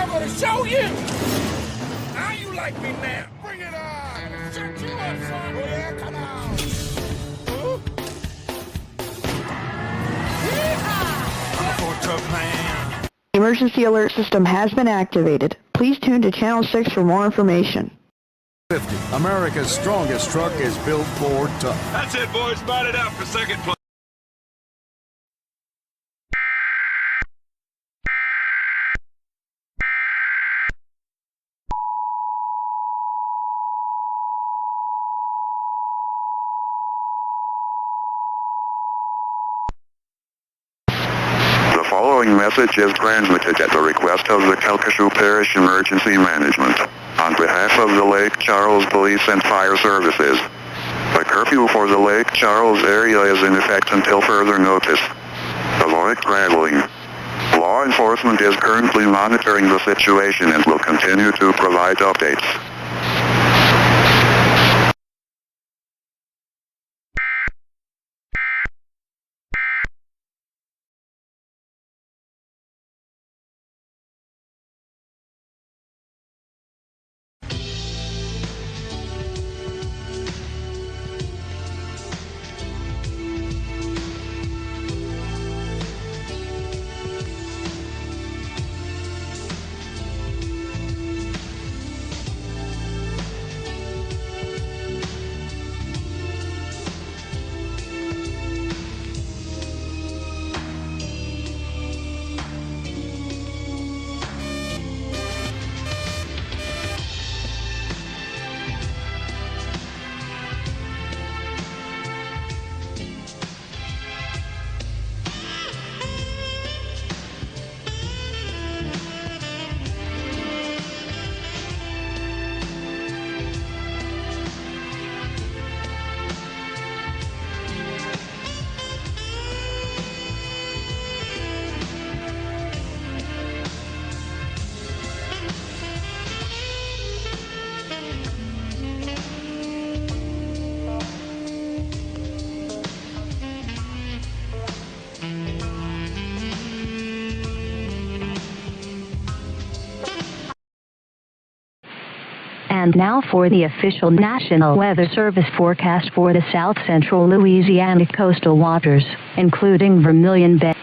I'm gonna show you! How you like me now? Bring it on! I'm gonna shut you up, son! Oh yeah, come on! Huh? The emergency alert system has been activated. Please tune to Channel 6 for more information. 50. America's strongest truck is built for tough. That's it, boys. Spot it out for second place. The following message is transmitted at the request of the Calcasieu Parish Emergency Management, on behalf of the Lake Charles Police and Fire Services. The curfew for the Lake Charles area is in effect until further notice. Avoid traveling. Law enforcement is currently monitoring the situation and will continue to provide updates. And now for the official National Weather Service forecast for the south central Louisiana coastal waters, including Vermilion Bay.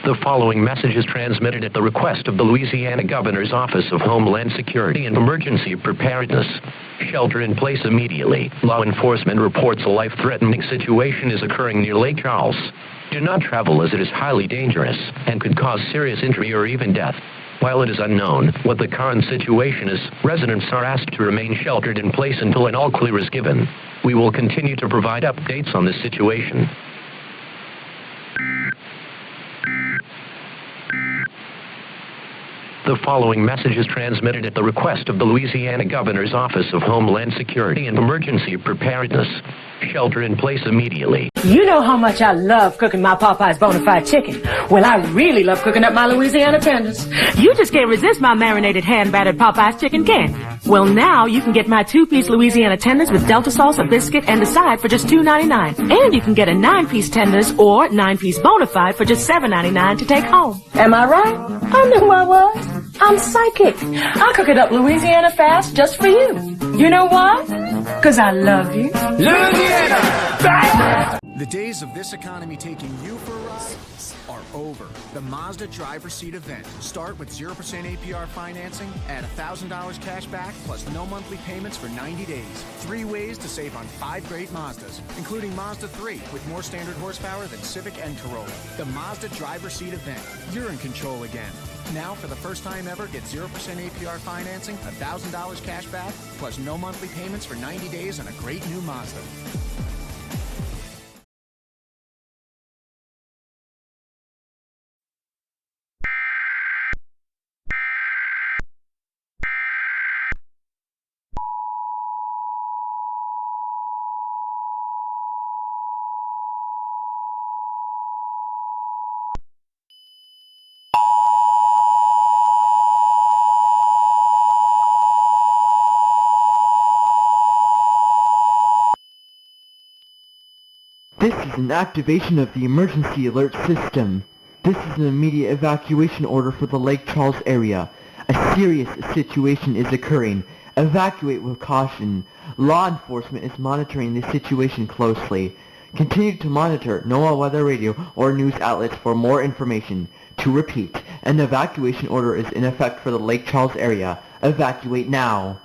The following message is transmitted at the request of the Louisiana Governor's Office of Homeland Security and Emergency Preparedness. Shelter in place immediately. Law enforcement reports a life-threatening situation is occurring near Lake Charles. Do not travel as it is highly dangerous and could cause serious injury or even death. While it is unknown what the current situation is, residents are asked to remain sheltered in place until an all clear is given. We will continue to provide updates on this situation. The following message is transmitted at the request of the Louisiana Governor's Office of Homeland Security and Emergency Preparedness. Shelter in place immediately. You know how much I love cooking my Popeye's Bonafide chicken. Well, I really love cooking up my Louisiana tenders. You just can't resist my marinated hand-battered Popeye's chicken, can you? Well, now you can get my 2-piece Louisiana tenders with Delta sauce, a biscuit, and a side for just $2.99. And you can get a 9-piece tenders or 9-piece Bonafide for just $7.99 to take home. Am I right? I knew I was. I'm psychic. I cook it up Louisiana fast just for you. You know why? 'Cause I love you. Louisiana! The days of this economy taking you for a ride are over. The Mazda Driver Seat event. Start with 0% APR financing, add $1,000 cash back, plus no monthly payments for 90 days. 3 ways to save on 5 great Mazdas, including Mazda 3 with more standard horsepower than Civic and Corolla. The Mazda Driver Seat event. You're in control again. Now, for the first time ever, get 0% APR financing, $1,000 cash back, plus no monthly payments for 90 days on a great new Mazda. This is an activation of the emergency alert system. This is an immediate evacuation order for the Lake Charles area. A serious situation is occurring. Evacuate with caution. Law enforcement is monitoring the situation closely. Continue to monitor NOAA Weather Radio or news outlets for more information. To repeat, an evacuation order is in effect for the Lake Charles area. Evacuate now.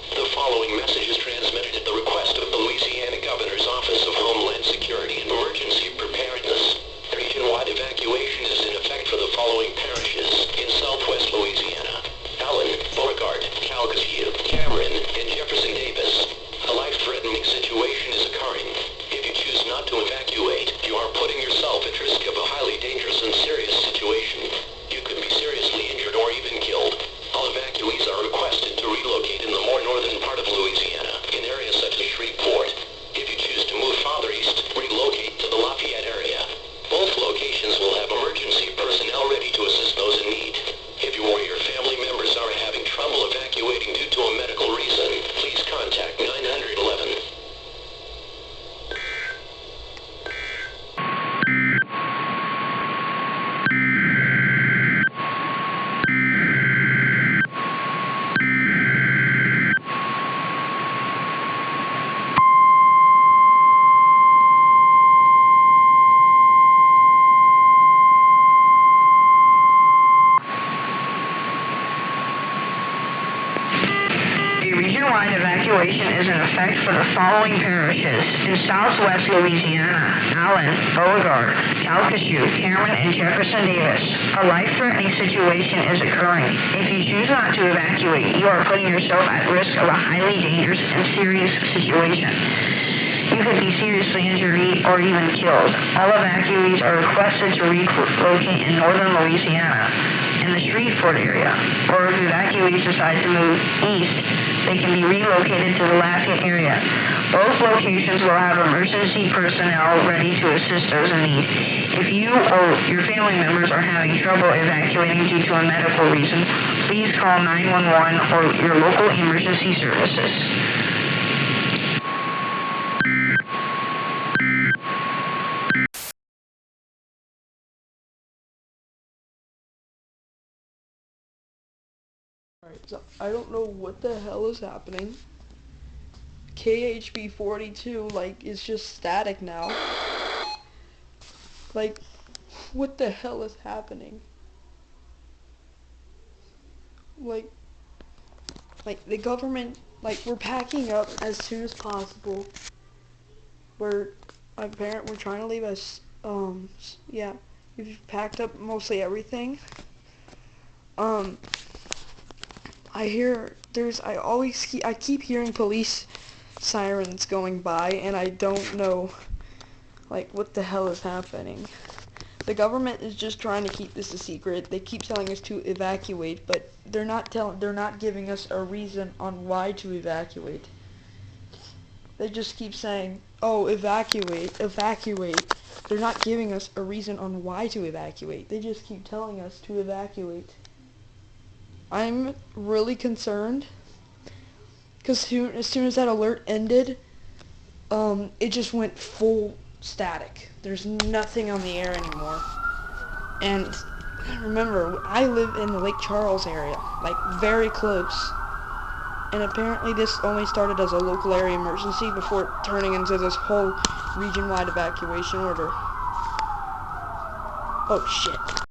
The following message is transmitted at the request of the Louisiana Governor's Office of Homeland Security and Emergency Preparedness. Region-wide evacuation is in effect for the following parishes in southwest Louisiana: Allen, Beauregard, Calcasieu, Cameron, and Jefferson Davis. A life-threatening situation is occurring. If you choose not to evacuate, you are putting yourself at risk of a highly dangerous and serious situation. You could be seriously injured or even killed. All evacuees are requested to relocate in the more northern part of Louisiana, in areas such as Shreveport. If you choose to move farther east, relocate to the Lafayette area. Both locations will have emergency personnel ready to assist those in need. If you or your family members are having trouble evacuating due to a medical reason, please contact 911. Region-wide evacuation is in effect for the following parishes in southwest Louisiana: Allen, Beauregard, Calcasieu, Cameron, and Jefferson Davis. A life-threatening situation is occurring. If you choose not to evacuate, you are putting yourself at risk of a highly dangerous and serious situation. You could be seriously injured or even killed. All evacuees are requested to relocate in northern Louisiana, in the Shreveport area, or if evacuees decide to move east, they can be relocated to the Lafayette area. Both locations will have emergency personnel ready to assist those in need. If you or your family members are having trouble evacuating due to a medical reason, please call 911 or your local emergency services. Alright, so I don't know what the hell is happening. KHB 42, like, is just static now. Like, what the hell is happening? Like, the government, like, we're packing up as soon as possible. We're trying to leave us, yeah, we've packed up mostly everything. I keep hearing police sirens going by, and I don't know, like, what the hell is happening. The government is just trying to keep this a secret. They keep telling us to evacuate, but they're not giving us a reason on why to evacuate. They just keep saying, oh, evacuate, evacuate. They're not giving us a reason on why to evacuate. They just keep telling us to evacuate. I'm really concerned because as soon as that alert ended, it just went full static. There's nothing on the air anymore. And remember, I live in the Lake Charles area, like very close. And apparently this only started as a local area emergency before turning into this whole region-wide evacuation order. Oh shit.